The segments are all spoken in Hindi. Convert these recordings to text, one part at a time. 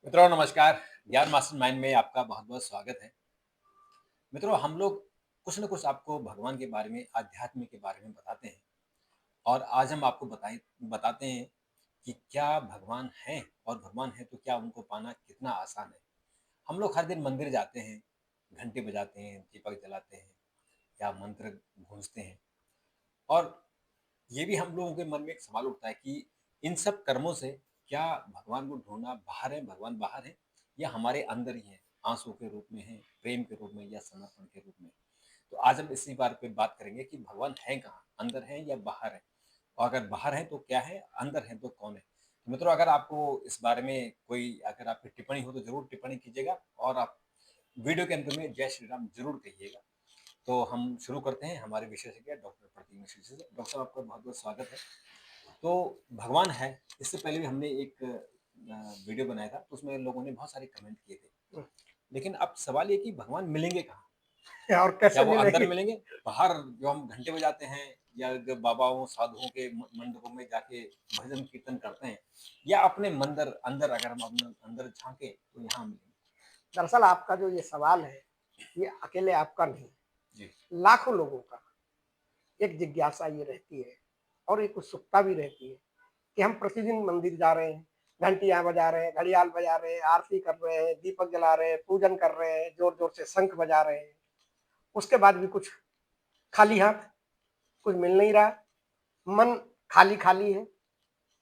मित्रों नमस्कार। ज्ञान मास्टरमाइंड में आपका बहुत-बहुत स्वागत है। मित्रों हम लोग कुछ न कुछ आपको भगवान के बारे में, आध्यात्म के बारे में बताते हैं और आज हम आपको बताते हैं कि क्या भगवान हैं और भगवान हैं तो क्या उनको पाना कितना आसान है। हम लोग हर दिन मंदिर जाते हैं, घंटी बजाते हैं, दीपक जलाते हैं या मंत्र गूँजते हैं और ये भी हम लोगों के मन में एक सवाल उठता है कि इन सब कर्मों से क्या भगवान को ढूँढना बाहर है, भगवान बाहर है या हमारे अंदर ही है, आँसू के रूप में है, प्रेम के रूप में या समर्पण के रूप में? तो आज हम इसी बात पे बात करेंगे कि भगवान है कहाँ? अंदर है या बाहर है? और अगर बाहर है तो क्या है? अंदर है तो कौन है? तो मित्रों अगर आपको इस बारे में कोई अगर आपकी टिप्पणी हो तो ज़रूर टिप्पणी कीजिएगा और आप वीडियो के अंत में जय श्री राम ज़रूर कहिएगा। तो हम शुरू करते हैं हमारे विशेषज्ञ डॉक्टर प्रतीक मिश्र जी से। डॉक्टर साहब आपका बहुत-बहुत स्वागत है। तो भगवान है, इससे पहले भी हमने एक वीडियो बनाया था, तो उसमें लोगों ने बहुत सारे कमेंट किए थे। लेकिन अब सवाल ये कि भगवान मिलेंगे कहाँ? और क्या कैसे वो अंदर मिलेंगे? मिलेंगे? बाहर जो हम घंटे बजाते हैं या जो बाबाओं, साधुओं के मंडपों में जाके भजन कीर्तन करते हैं या अपने मंदिर अंदर अगर हम अपने अंदर झाँके तो यहाँ मिलेंगे? दरअसल आपका जो ये सवाल है, ये अकेले आपका नहीं, जी, लाखों लोगों का एक जिज्ञासा ये रहती है और एक उत्सुकता भी रहती है कि हम प्रतिदिन मंदिर जा रहे हैं, घंटियाँ बजा रहे हैं, घड़ियाल बजा रहे हैं, आरती कर रहे हैं, दीपक जला रहे हैं, पूजन कर रहे हैं, ज़ोर-ज़ोर से शंख बजा रहे हैं। उसके बाद भी कुछ खाली हाथ, कुछ मिल नहीं रहा, मन खाली-खाली है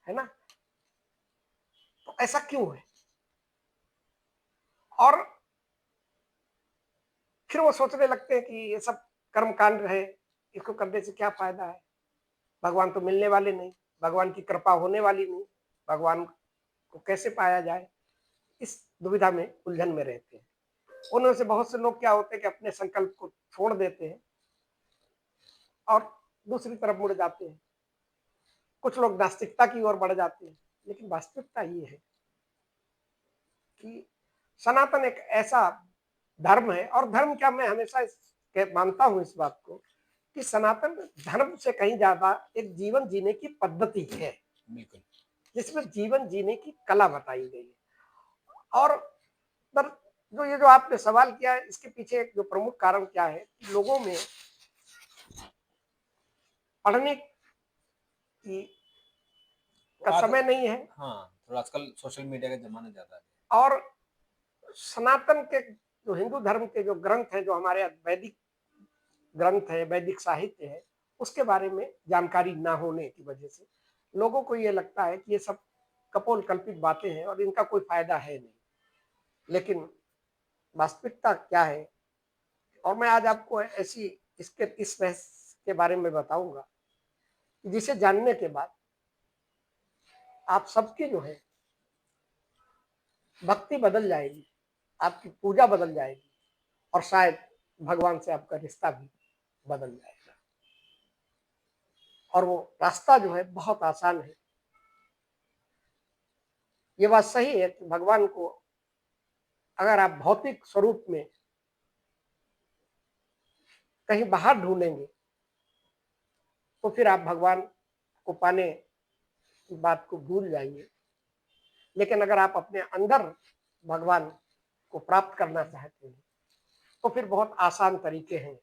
ना? तो ऐसा क्यों है? और फिर वो सोचने लगते हैं कि ये सब कर्मकांड है, इसको करने से क्या फ़ायदा है? भगवान तो मिलने वाले नहीं, भगवान की कृपा होने वाली नहीं, भगवान को कैसे पाया जाए? इस दुविधा में, उलझन में रहते हैं। उनमें से बहुत से लोग क्या होते हैं कि अपने संकल्प को छोड़ देते हैं और दूसरी तरफ मुड़ जाते हैं। कुछ लोग नास्तिकता की ओर बढ़ जाते हैं, लेकिन वास्तविकता ये है कि सनातन एक ऐसा धर्म है और धर्म क्या मैं हमेशा मानता हूँ इस बात को कि सनातन धर्म से कहीं ज्यादा एक जीवन जीने की पद्धति है बिल्कुल। जिसमें जीवन जीने की कला बताई गई है। और पर जो ये जो आपने सवाल किया है इसके पीछे एक जो प्रमुख कारण क्या है कि लोगों में पढ़ने की तो का आज समय नहीं है हाँ, थोड़ा आजकल सोशल मीडिया का ज़माना ज़्यादा है। और सनातन के जो हिंदू धर्म के जो ग्रंथ हैं जो हमारे वैदिक ग्रंथ है, वैदिक साहित्य है, उसके बारे में जानकारी ना होने की वजह से लोगों को ये लगता है कि ये सब कपोल कल्पित बातें हैं और इनका कोई फायदा है नहीं। लेकिन वास्तविकता क्या है और मैं आज आपको ऐसी इसके इस रहस्य के बारे में बताऊंगा कि जिसे जानने के बाद आप सबकी जो है भक्ति बदल जाएगी, आपकी पूजा बदल जाएगी और शायद भगवान से आपका रिश्ता भी बदल जाएगा। और वो रास्ता जो है बहुत आसान है। ये बात सही है कि भगवान को अगर आप भौतिक स्वरूप में कहीं बाहर ढूंढेंगे तो फिर आप भगवान को पाने की बात को भूल जाइए। लेकिन अगर आप अपने अंदर भगवान को प्राप्त करना चाहते हैं तो फिर बहुत आसान तरीके हैं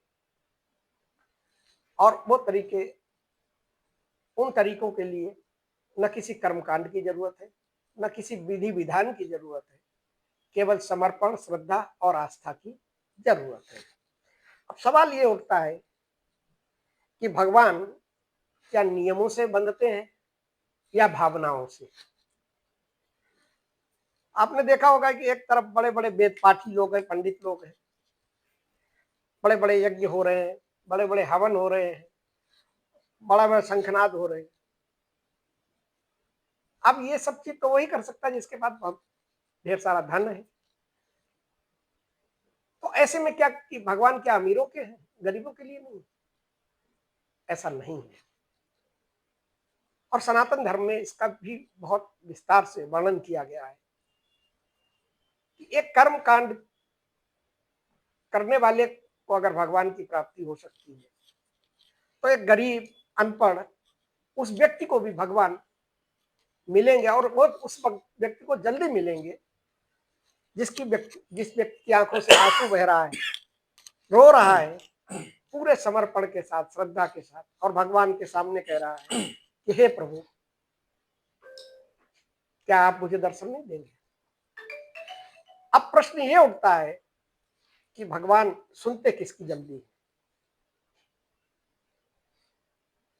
और वो तरीके उन तरीकों के लिए न किसी कर्मकांड की जरूरत है, न किसी विधि विधान की जरूरत है, केवल समर्पण, श्रद्धा और आस्था की जरूरत है। अब सवाल ये उठता है कि भगवान क्या नियमों से बंधते हैं या भावनाओं से? आपने देखा होगा कि एक तरफ बड़े बड़े वेद पाठी लोग हैं, पंडित लोग हैं, बड़े बड़े यज्ञ हो रहे हैं, बड़े बड़े हवन हो रहे हैं, बड़ा बड़ा शंखनाद हो रहे हैं। अब ये सब चीज तो वही कर सकता है जिसके पास बहुत ढेर सारा धन है। तो ऐसे में क्या कि भगवान क्या अमीरों के हैं, गरीबों के लिए नहीं? ऐसा नहीं है। और सनातन धर्म में इसका भी बहुत विस्तार से वर्णन किया गया है कि एक कर्म कांड करने वाले को अगर भगवान की प्राप्ति हो सकती है तो एक गरीब, अनपढ़ उस व्यक्ति को भी भगवान मिलेंगे और वो उस व्यक्ति को जल्दी मिलेंगे जिस व्यक्ति की आंखों से आंसू बह रहा है, रो रहा है, पूरे समर्पण के साथ, श्रद्धा के साथ, और भगवान के सामने कह रहा है कि हे प्रभु, क्या आप मुझे दर्शन नहीं देंगे? अब प्रश्न ये उठता है कि भगवान सुनते किसकी जल्दी है?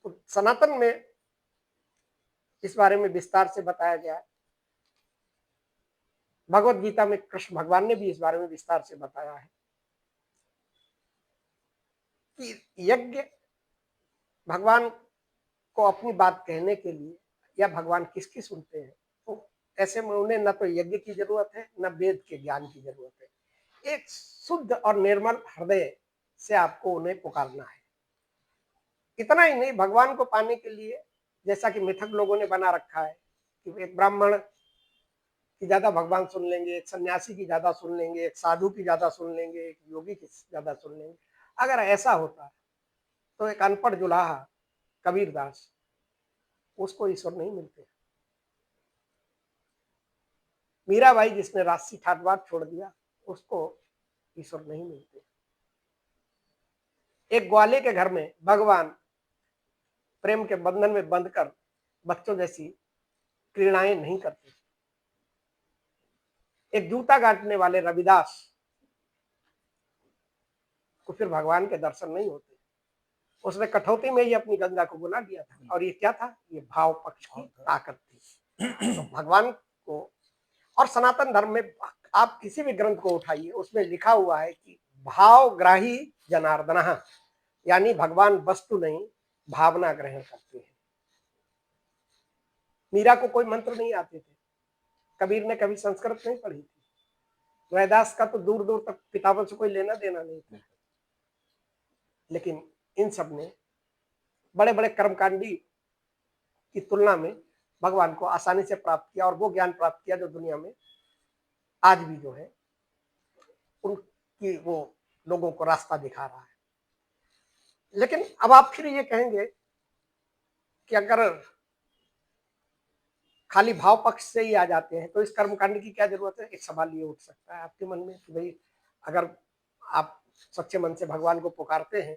तो सनातन में इस बारे में विस्तार से बताया गया है। भगवत गीता में कृष्ण भगवान ने भी इस बारे में विस्तार से बताया है कि यज्ञ भगवान को अपनी बात कहने के लिए, या भगवान किसकी सुनते हैं, तो ऐसे में उन्हें न तो यज्ञ की जरूरत है, न वेद के ज्ञान की जरूरत है। एक शुद्ध और निर्मल हृदय से आपको उन्हें पुकारना है। इतना ही नहीं, भगवान को पाने के लिए जैसा कि मिथक लोगों ने बना रखा है कि एक ब्राह्मण की ज्यादा भगवान सुन लेंगे, एक सन्यासी की ज्यादा सुन लेंगे, एक साधु की ज्यादा सुन लेंगे, एक योगी की ज्यादा सुन लेंगे। अगर ऐसा होता तो एक अनपढ़ जुलाहा कबीरदास, उसको ईश्वर नहीं मिलते। मीराबाई जिसने राशि ठाटबाट छोड़ दिया, उसको ईश्वर नहीं मिलते। एक ग्वाले के घर में भगवान प्रेम के बंधन में बंधकर बच्चों जैसी क्रीड़ाएं नहीं करते। एक जूता काटने वाले रविदास को फिर भगवान के दर्शन नहीं होते। उसने कठौती में ही अपनी गंगा को बुला दिया था, और ये क्या था? ये भाव पक्ष की ताकत थी। तो भगवान को, और सनातन धर्म में आप किसी भी ग्रंथ को उठाइए, उसमें लिखा हुआ है कि भावग्राही जनार्दन, यानी भगवान वस्तु नहीं, भावना ग्रहण करते हैं। मीरा को कोई मंत्र नहीं आते थे, कबीर ने कभी संस्कृत नहीं पढ़ी थी, रैदास का तो दूर दूर तक किताबों से कोई लेना देना नहीं था। लेकिन इन सब ने बड़े बड़े कर्मकांडी की तुलना में भगवान को आसानी से प्राप्त किया, और वो ज्ञान प्राप्त किया जो दुनिया में आज भी जो है उनकी वो लोगों को रास्ता दिखा रहा है। लेकिन अब आप फिर ये कहेंगे कि अगर खाली भाव पक्ष से ही आ जाते हैं तो इस कर्मकांड की क्या जरूरत है? एक सवाल ये उठ सकता है आपके मन में कि भाई, अगर आप सच्चे मन से भगवान को पुकारते हैं,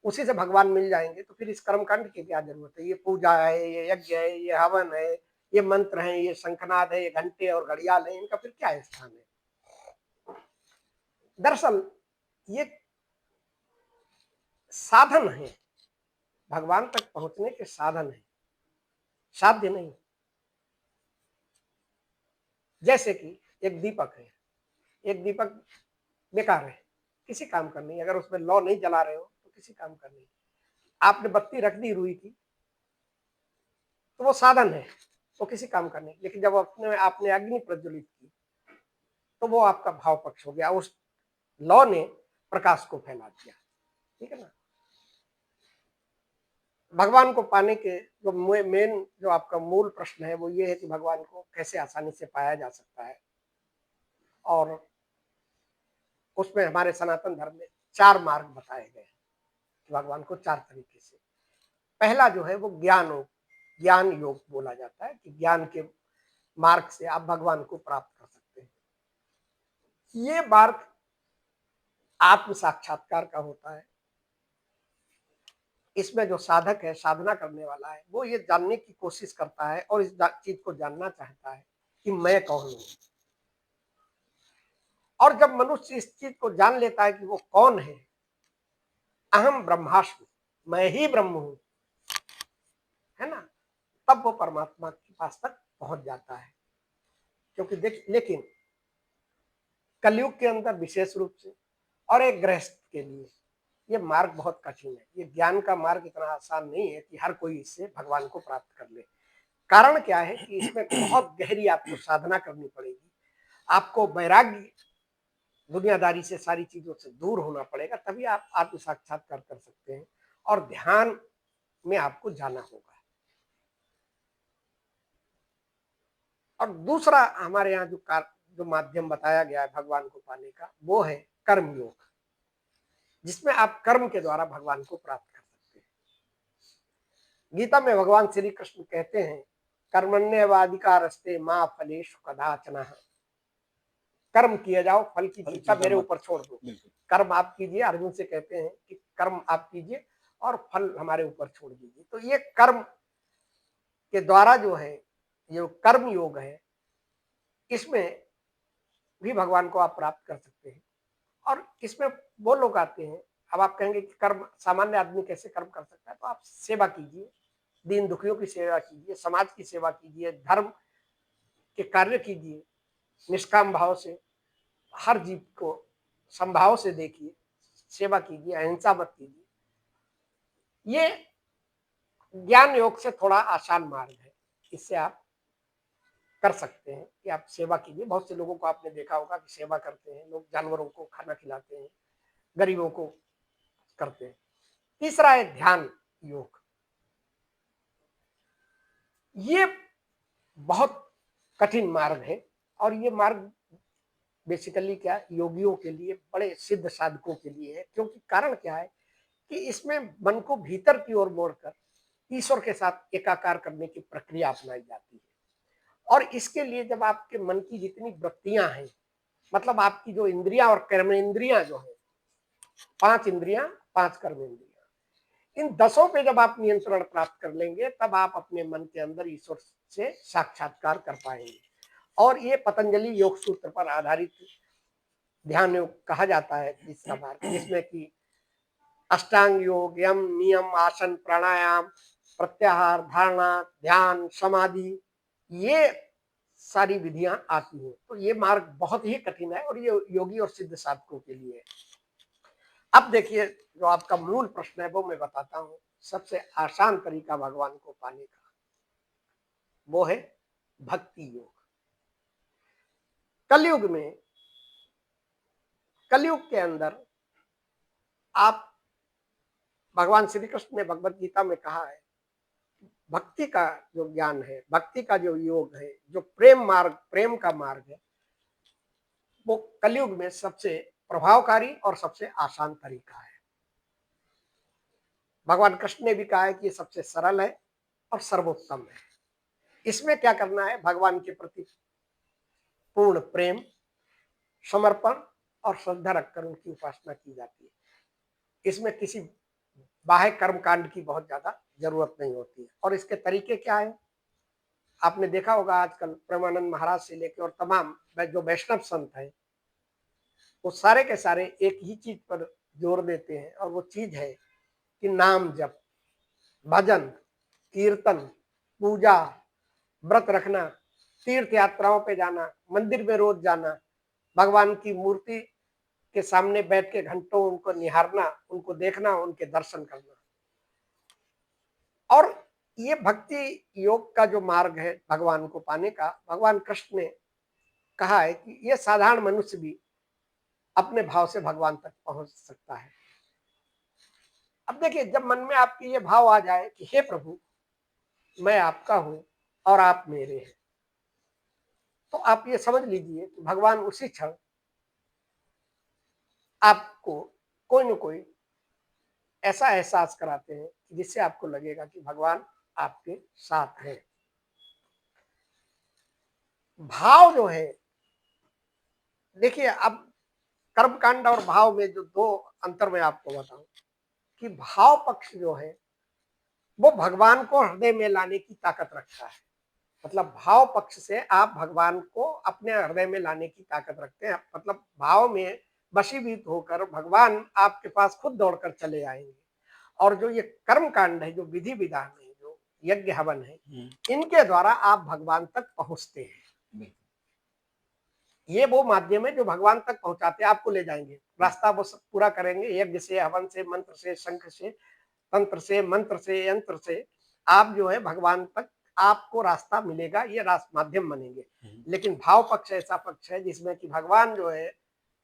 उसी से भगवान मिल जाएंगे, तो फिर इस कर्मकांड की क्या जरूरत है? ये पूजा है, ये यज्ञ है, ये हवन है, ये मंत्र है, ये शंखनाद है, ये घंटे और घड़ियाल है, इनका फिर क्या स्थान है? दरअसल ये साधन है, भगवान तक पहुंचने के साधन है, साध्य नहीं। जैसे कि एक दीपक है, एक दीपक बेकार है, किसी काम का नहीं। अगर उसमें लौ नहीं जला रहे हो तो किसी काम का नहीं। आपने बत्ती रख दी रुई की, तो वो साधन है, वो किसी काम का नहीं। लेकिन जब आपने अग्नि प्रज्वलित की, तो वो आपका भाव पक्ष हो गया, उस लौ ने प्रकाश को फैला दिया। ठीक है ना? भगवान को पाने के जो मेन जो आपका मूल प्रश्न है वो ये है कि भगवान को कैसे आसानी से पाया जा सकता है। और उसमें हमारे सनातन धर्म में 4 मार्ग बताए गए हैं कि भगवान को 4 तरीके से। पहला जो है वो ज्ञान योग बोला जाता है कि ज्ञान के मार्ग से आप भगवान को प्राप्त कर सकते हैं। ये मार्ग आत्म साक्षात्कार का होता है। इसमें जो साधक है, साधना करने वाला है, वो ये जानने की कोशिश करता है और इस चीज को जानना चाहता है कि मैं कौन हूं। और जब मनुष्य इस चीज को जान लेता है कि वो कौन है, अहम ब्रह्मास्मि, मैं ही ब्रह्म हूं, है ना, तब वो परमात्मा के पास तक पहुंच जाता है। क्योंकि लेकिन कलयुग के अंदर विशेष रूप से, और एक गृहस्थ के लिए ये मार्ग बहुत कठिन है। ये ज्ञान का मार्ग इतना आसान नहीं है कि हर कोई इससे भगवान को प्राप्त कर ले। कारण क्या है कि इसमें बहुत गहरी आपको साधना करनी पड़ेगी, आपको वैराग्य, दुनियादारी से, सारी चीजों से दूर होना पड़ेगा, तभी आप आत्म साक्षात्कार कर सकते हैं। और ध्यान में आपको जाना होगा। और दूसरा हमारे यहाँ जो माध्यम बताया गया है भगवान को पाने का, वो है कर्म योग, जिसमें आप कर्म के द्वारा भगवान को प्राप्त कर सकते हैं। गीता में भगवान श्री कृष्ण कहते हैं, कर्मण्येवाधिकारस्ते मा फलेषु कदाचन। कर्म किए जाओ, फल की फल चिंता चिंता मेरे मत। ऊपर छोड़ दो। बिल्कुल। कर्म आप कीजिए, अर्जुन से कहते हैं कि कर्म आप कीजिए और फल हमारे ऊपर छोड़ दीजिए। तो ये कर्म के द्वारा जो है, ये कर्म योग है, इसमें भी भगवान को आप प्राप्त कर सकते हैं। और इसमें वो लोग आते हैं, अब आप कहेंगे कि कर्म सामान्य आदमी कैसे कर्म कर सकता है, तो आप सेवा कीजिए, दीन दुखियों की सेवा कीजिए, समाज की सेवा कीजिए, धर्म के कार्य कीजिए, निष्काम भाव से हर जीव को समभाव से देखिए, सेवा कीजिए, अहिंसा मत कीजिए। ये ज्ञान योग से थोड़ा आसान मार्ग है, इससे आप कर सकते हैं कि आप सेवा कीजिए। बहुत से लोगों को आपने देखा होगा कि सेवा करते हैं, लोग जानवरों को खाना खिलाते हैं, गरीबों को करते हैं। तीसरा है ध्यान योग। ये बहुत कठिन मार्ग है और ये मार्ग बेसिकली क्या योगियों के लिए, बड़े सिद्ध साधकों के लिए है। क्योंकि कारण क्या है कि इसमें मन को भीतर की ओर मोड़कर ईश्वर के साथ एकाकार करने की प्रक्रिया अपनाई जाती है। और इसके लिए जब आपके मन की जितनी वृत्तियां हैं, मतलब आपकी जो इंद्रियां और कर्म इंद्रियां जो है, 5 इंद्रियां, 5 कर्म इंद्रियां, इन 10 पे जब आप नियंत्रण प्राप्त कर लेंगे, तब आप अपने मन के अंदर ईश्वर से साक्षात्कार कर पाएंगे। और ये पतंजलि योग सूत्र पर आधारित ध्यान योग कहा जाता है तीसरा मार्ग, जिसमें कि अष्टांग योग, यम, नियम, आसन, प्राणायाम, प्रत्याहार, धारणा, ध्यान, समाधि, ये सारी विधियां आती हैं। तो ये मार्ग बहुत ही कठिन है और ये योगी और सिद्ध साधकों के लिए है। अब देखिए, जो आपका मूल प्रश्न है वो मैं बताता हूं। सबसे आसान तरीका भगवान को पाने का वो है भक्ति योग। कलयुग में, कलयुग के अंदर आप, भगवान श्री कृष्ण ने भगवत गीता में कहा है, भक्ति का जो ज्ञान है, भक्ति का जो योग है, जो प्रेम मार्ग, प्रेम का मार्ग है, वो कलयुग में सबसे प्रभावकारी और सबसे आसान तरीका है। भगवान कृष्ण ने भी कहा है कि ये सबसे सरल है और सर्वोत्तम है। इसमें क्या करना है, भगवान के प्रति पूर्ण प्रेम, समर्पण और श्रद्धा रखकर उनकी उपासना की जाती है। इसमें किसी बाह्य कर्म कांड की बहुत ज्यादा जरूरत नहीं होती है। और इसके तरीके क्या है, आपने देखा होगा आजकल प्रेमानंद महाराज से लेकर और तमाम जो वैष्णव संत हैं, वो सारे के सारे एक ही चीज पर जोर देते हैं, और वो चीज है कि नाम जप, भजन, कीर्तन, पूजा, व्रत रखना, तीर्थ यात्राओं पे जाना, मंदिर में रोज जाना, भगवान की मूर्ति के सामने बैठ के घंटों उनको निहारना, उनको देखना, उनके दर्शन करना। और ये भक्ति योग का जो मार्ग है भगवान को पाने का, भगवान कृष्ण ने कहा है कि ये साधारण मनुष्य भी अपने भाव से भगवान तक पहुंच सकता है। अब देखिए, जब मन में आपके ये भाव आ जाए कि हे प्रभु, मैं आपका हूं और आप मेरे हैं, तो आप ये समझ लीजिए कि भगवान उसी क्षण आपको कोई न कोई ऐसा एहसास कराते हैं जिससे आपको लगेगा कि भगवान आपके साथ है। भाव जो है, देखिए, अब कर्मकांड और भाव में जो दो अंतर मैं आपको बताऊं कि भाव पक्ष जो है वो भगवान को हृदय में लाने की ताकत रखता है। मतलब भाव पक्ष से आप भगवान को अपने हृदय में लाने की ताकत रखते हैं। मतलब भाव में वशीभूत होकर भगवान आपके पास खुद दौड़कर चले आएंगे। और जो ये कर्म कांड है, जो विधि विधान है, जो यज्ञ हवन है, इनके द्वारा आप भगवान तक पहुंचते हैं। ये वो माध्यम है जो भगवान तक पहुंचाते हैं, आपको ले जाएंगे, रास्ता वो सब पूरा करेंगे। यज्ञ से, हवन से, मंत्र से, शंख से, तंत्र से, मंत्र से, यंत्र से आप जो है भगवान तक आपको रास्ता मिलेगा, ये माध्यम बनेंगे। लेकिन भाव पक्ष ऐसा पक्ष है जिसमें कि भगवान जो है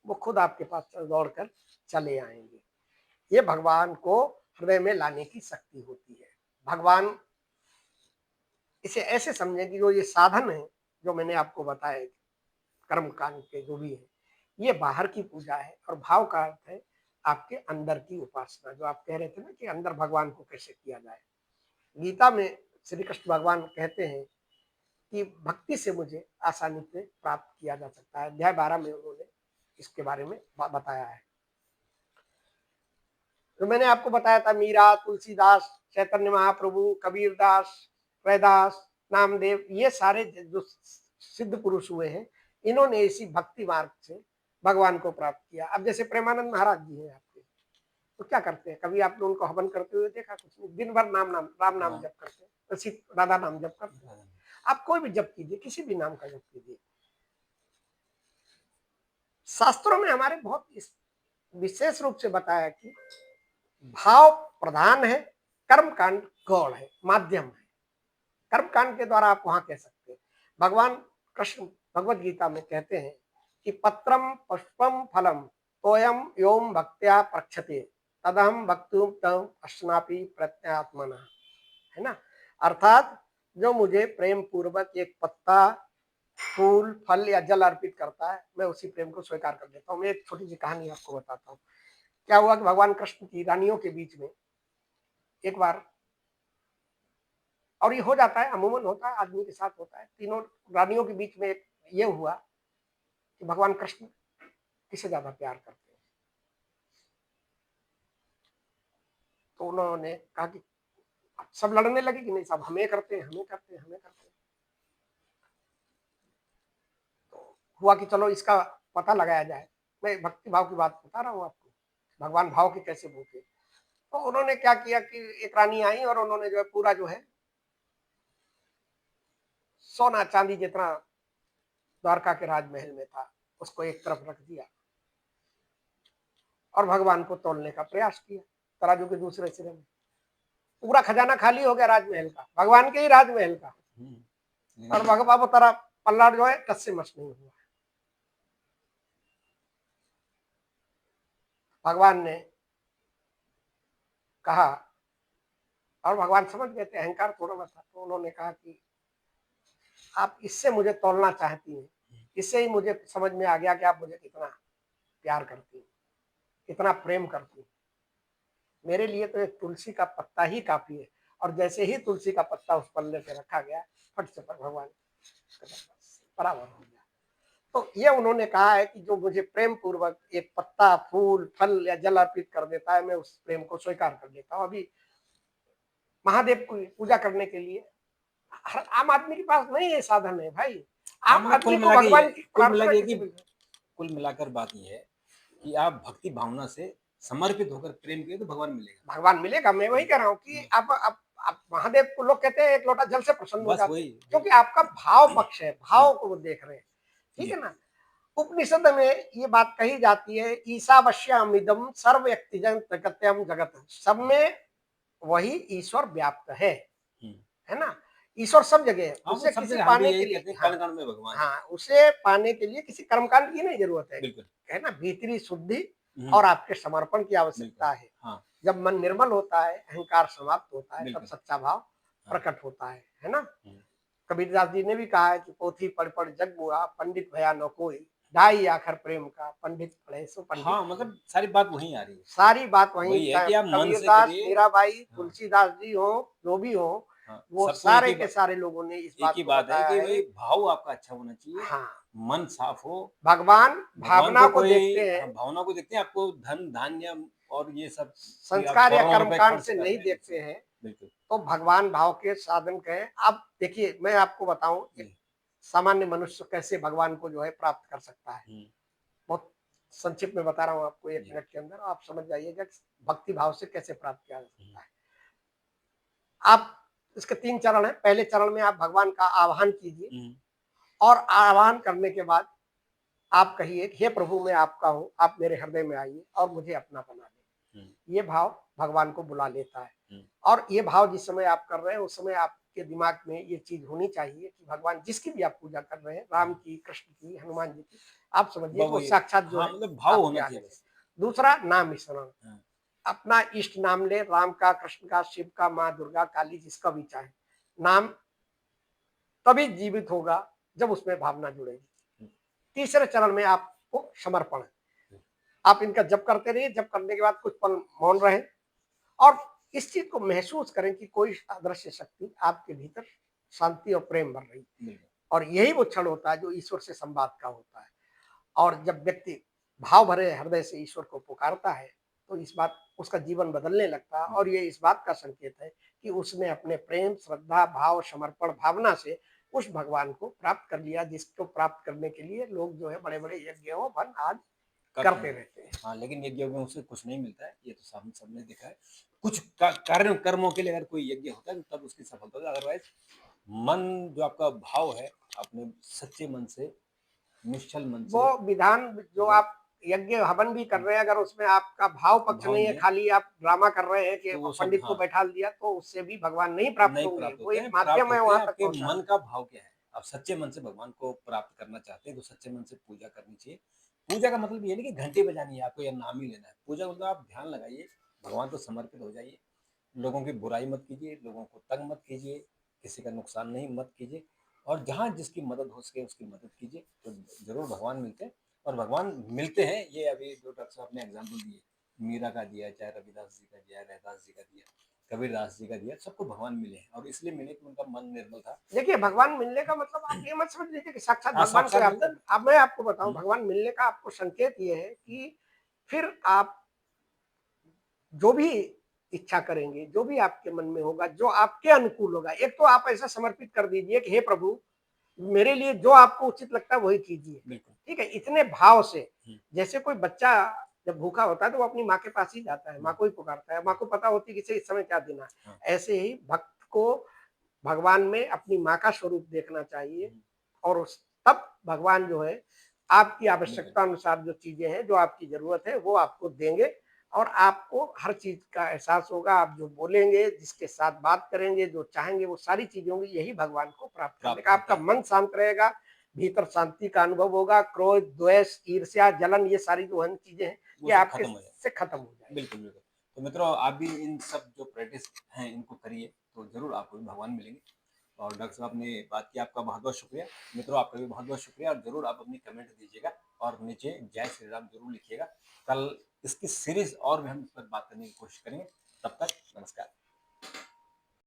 वो खुद आपके पास दौड़कर चले आएंगे। ये भगवान को हृदय में लाने की शक्ति होती है। भगवान, इसे ऐसे समझें कि जो ये साधन है जो मैंने आपको बताया, कर्म कांड के जो भी है, ये बाहर की पूजा है। और भाव का अर्थ है आपके अंदर की उपासना। जो आप कह रहे थे ना कि अंदर भगवान को कैसे किया जाए, गीता में श्री कृष्ण भगवान कहते हैं कि भक्ति से मुझे आसानी से प्राप्त किया जा सकता है। अध्याय 12 में उन्होंने इसके बारे में बताया है। तो मैंने आपको बताया था मीरा, तुलसीदास, चैतन्य महाप्रभु, कबीरदास, रैदास, नामदेव, ये सारे जो सिद्ध पुरुष हुए हैं, इन्होंने इसी भक्ति मार्ग से भगवान को प्राप्त किया। अब जैसे प्रेमानंद महाराज जी हैं आपके, तो क्या करते हैं? कभी आपने उनको हवन करते हुए देखा? कुछ नहीं, दिन भर राम नाम जप करते हैं, राधा नाम जप करते हैं। आप कोई भी जप कीजिए, किसी भी नाम का जप कीजिए। शास्त्रों में हमारे बहुत विशेष रूप से बताया कि भाव प्रधान है, कर्म कांड गौड़ है, माध्यम है। कर्म कांड के द्वारा आप वहां कह सकते हैं। भगवान कृष्ण भगवत गीता में कहते हैं कि पत्रम पुष्पम फलम तोयम योम भक्त्या प्रक्षते तदहम भक्तुम तम अश्नापि प्रत्यात्मना, है ना। अर्थात जो मुझे प्रेम पूर्वक एक पत्ता, फूल, फल या जल अर्पित करता है, मैं उसी प्रेम को स्वीकार कर लेता हूँ। मैं एक छोटी सी कहानी आपको बताता हूँ। क्या हुआ कि भगवान कृष्ण की रानियों के बीच में एक बार, और ये हो जाता है, अमूमन होता है, आदमी के साथ होता है, तीनों रानियों के बीच में ये हुआ कि भगवान कृष्ण किसे ज्यादा प्यार करते हैं। तो उन्होंने कहा कि सब लड़ने लगे कि नहीं, सब हमें करते हैं, हमें करते हैं, हमें करते हैं। तो हुआ कि चलो इसका पता लगाया जाए। मैं भक्ति भाव की बात बता रहा हूँ आपको, भगवान भाव के कैसे भूखे। तो उन्होंने क्या किया कि एक रानी आई और उन्होंने जो है पूरा जो है सोना चांदी जितना द्वारका के राजमहल में था उसको एक तरफ रख दिया और भगवान को तोलने का प्रयास किया तराजू के दूसरे सिरे में। पूरा खजाना खाली हो गया राजमहल का, भगवान के ही राजमहल का, और भगवान वो तरह पल्ला जो है टस से मस नहीं हुआ। भगवान ने कहा, और भगवान समझ गए थे अहंकार थोड़ा बहुत था, तो उन्होंने कहा कि आप इससे मुझे तोलना चाहती हैं, इससे ही मुझे समझ में आ गया कि आप मुझे कितना प्यार करती हैं, कितना प्रेम करती हैं। मेरे लिए तो एक तुलसी का पत्ता ही काफी है। और जैसे ही तुलसी का पत्ता उस पल्ले पे रखा गया, फट से पर भगवान बराबर हो गया। तो ये उन्होंने कहा है कि जो मुझे प्रेम पूर्वक एक पत्ता, फूल, फल या जल अर्पित कर देता है, मैं उस प्रेम को स्वीकार कर लेता हूँ। अभी महादेव को पूजा करने के लिए हर आम आदमी के पास नहीं है साधन है भाई। आम आदमी को भगवान की प्रार्थना कुल मिलाकर बात यह है कि आप भक्ति भावना से समर्पित होकर प्रेम किए तो भगवान मिलेगा। भगवान मिलेगा। मैं वही कह रहा हूँ कि आप महादेव को लोग कहते हैं एक लोटा जल से प्रसन्न हो जाते हैं, क्योंकि आपका भाव पक्ष है, भाव को वो देख रहे हैं, ठीक है ना। उपनिषद में ये बात कही जाती है, ईशावश्यामिदं सर्व व्यक्तिजन प्रकृत्यम जगत, सब में वही ईश्वर व्याप्त है ना। ईश्वर सब जगह है, उसे किसी पाने के लिए, हाँ, उसे पाने के लिए किसी कर्मकांड की नहीं जरूरत है ना। भीतरी शुद्धि और आपके समर्पण की आवश्यकता है। जब मन निर्मल होता है, अहंकार समाप्त होता है, तब सच्चा भाव प्रकट होता है ना। कबीरदास जी ने भी कहा है कि पोथी पढ़ पढ़ जग बुआ, पंडित भया न कोई, ढाई आखर प्रेम का, पंडित पढ़े सो पंडित। हाँ, मतलब सारी बात वही आ रही है, सारी बात वही है। कबीरदास, मीराबाई, तुलसीदास जी हो, जो भी हो, वो सारे के सारे लोगों ने इस बात को बताया है कि भाव आपका अच्छा होना चाहिए। हाँ, मन साफ हो। भगवान भावना को देखते हैं, भावना को देखते हैं, आपको धन धान्य और ये सब संस्कार या कर्मकांड से नहीं देखते हैं। तो भगवान भाव के साधन कहें। अब देखिए, मैं आपको बताऊं सामान्य मनुष्य कैसे भगवान को जो है प्राप्त कर सकता है। बहुत संक्षिप्त में बता रहा हूं आपको, 1 मिनट के अंदर आप समझ जाइएगा भक्ति भाव से कैसे प्राप्त किया जा सकता है। आप इसके 3 चरण है। पहले चरण में आप भगवान का आह्वान कीजिए, और आह्वान करने के बाद आप कहिए, हे प्रभु मैं आपका हूँ, आप मेरे हृदय में आइए और मुझे अपना बना ले। ये भाव भगवान को बुला लेता है। और ये भाव जिस समय आप कर रहे हैं, उस समय आपके दिमाग में ये चीज होनी चाहिए कि भगवान जिसकी भी आप पूजा कर रहे हैं, राम की, कृष्ण की, हनुमान जी की, आप समझिए वो साक्षात जो है भाव होना चाहिए। दूसरा, नाम स्मरण, अपना इष्ट नाम ले, राम का, कृष्ण का, शिव का, माँ दुर्गा, काली, जिसका भी चाहे नाम तभी जीवित होगा जब उसमें भावना जुड़ेगी। तीसरे चरण में आपको समर्पण है। आप इनका जप करते रहिए, जप करने के बाद कुछ पल मौन रहे और इस चीज को महसूस करें कि कोई अदृश्य शक्ति आपके भीतर शांति और प्रेम बढ़ रही। बिल्कुल। और यही वो क्षण होता है जो ईश्वर से संवाद का होता है। और जब व्यक्ति भाव भरे हृदय से ईश्वर को पुकारता है, तो इस बात उसका जीवन बदलने लगता है और जी, ये इस बात का संकेत है कि उसने अपने प्रेम, श्रद्धा, भाव, समर्पण भावना से उस भगवान को प्राप्त कर लिया, जिसको प्राप्त करने के लिए लोग जो है बड़े-बड़े यज्ञ हवन आज करते करते हैं। रहते हैं। हाँ, लेकिन यज्ञों से कुछ नहीं मिलता है, ये तो हम सबने देखा है। कुछ कर्मों के लिए अगर कोई यज्ञ होता है, तो तब उसकी सफलता होती है, अदरवाइज़ मन जो आपका भाव है, अपने सच्चे मन से, निश्चल मन वो से विधान जो जो आप यज्ञ हवन भी कर हुँ, रहे हैं, अगर उसमें आपका भाव पक्ष भाव नहीं है, नहीं है, खाली आप ड्रामा कर रहे हैं कि तो वो सब पंडित को हाँ, बैठा दिया, तो उससे भी भगवान नहीं प्राप्त नहीं होंगे। प्राप्त वो होते एक हैं, प्राप्त माध्यम है होते हैं वहाँ तक आपके मन पहुँचाने का का। भाव क्या है। आप सच्चे मन से भगवान को प्राप्त करना चाहते हैं, तो सच्चे मन से पूजा करनी चाहिए। पूजा का मतलब ये नहीं कि घंटी बजानी है आपको या नाम ही लेना है। पूजा मतलब आप ध्यान लगाइए, भगवान को समर्पित हो जाइए, लोगों की बुराई मत कीजिए, लोगों को तंग मत कीजिए, किसी का नुकसान नहीं मत कीजिए और जहाँ जिसकी मदद हो सके उसकी मदद कीजिए, तो ज़रूर भगवान मिलते हैं और भगवान मिलते हैं। ये अभी जो डॉक्टर साहब ने एग्ज़ाम्पल दिए, मीरा का दिया, चाहे रविदास जी का दिया, रैदास जी का दिया, कबीरदास जी का दिया, सबको भगवान मिले हैं और इसलिए मिले कि उनका मन निर्मल था। देखिए, भगवान मिलने का मतलब आप ये मत समझ लीजिए कि साक्षात हाँ, भगवान कोई साक्षात आपको मिलता है। अब मैं आपको बताऊँ हुँ, भगवान मिलने का आपको संकेत ये है कि फिर आप जो भी इच्छा करेंगे, जो भी आपके मन में होगा, जो आपके अनुकूल होगा, एक तो आप ऐसा समर्पित कर दीजिए कि हे प्रभु, मेरे लिए जो आपको उचित लगता है वही कीजिए। बिल्कुल। ठीक है? इतने भाव से हुँ, जैसे कोई बच्चा जब भूखा होता है तो वो अपनी माँ के पास ही जाता है, माँ हुँ, को ही पुकारता है, माँ को पता होती है कि इसे इस समय क्या देना हाँ, है। ऐसे ही भक्त को भगवान में अपनी माँ का स्वरूप देखना चाहिए हुँ, और उस तब भगवान जो है आपकी बिल्कुल, आवश्यकता अनुसार जो चीजें हैं, जो आपकी जरूरत है वो आपको देंगे और आपको हर चीज का एहसास होगा। आप जो बोलेंगे, जिसके साथ बात करेंगे, जो चाहेंगे वो सारी चीजें होंगी। यही भगवान को प्राप्त करने प्राप्त का होता आपका है। मन शांत रहेगा, भीतर शांति का अनुभव होगा। क्रोध, द्वेष, ईर्ष्या, जलन ये सारी जो है चीजें हैं, वो ये सब आपके खत्म हो जाए। से खत्म हो जाएगी। बिल्कुल, बिल्कुल। तो मित्रों आप भी इन सब जो प्रैक्टिस हैं इनको करिए, तो ज़रूर आपको भी भगवान मिलेंगे। और डॉक्टर साहब ने बात की, आपका बहुत-बहुत शुक्रिया। मित्रों आपका भी बहुत-बहुत शुक्रिया और ज़रूर आप अपनी कमेंट दीजिएगा और नीचे जय श्री राम ज़रूर लिखिएगा। कल इसकी सीरीज़ और भी हम इस पर बात करने की कोशिश करेंगे। तब तक नमस्कार।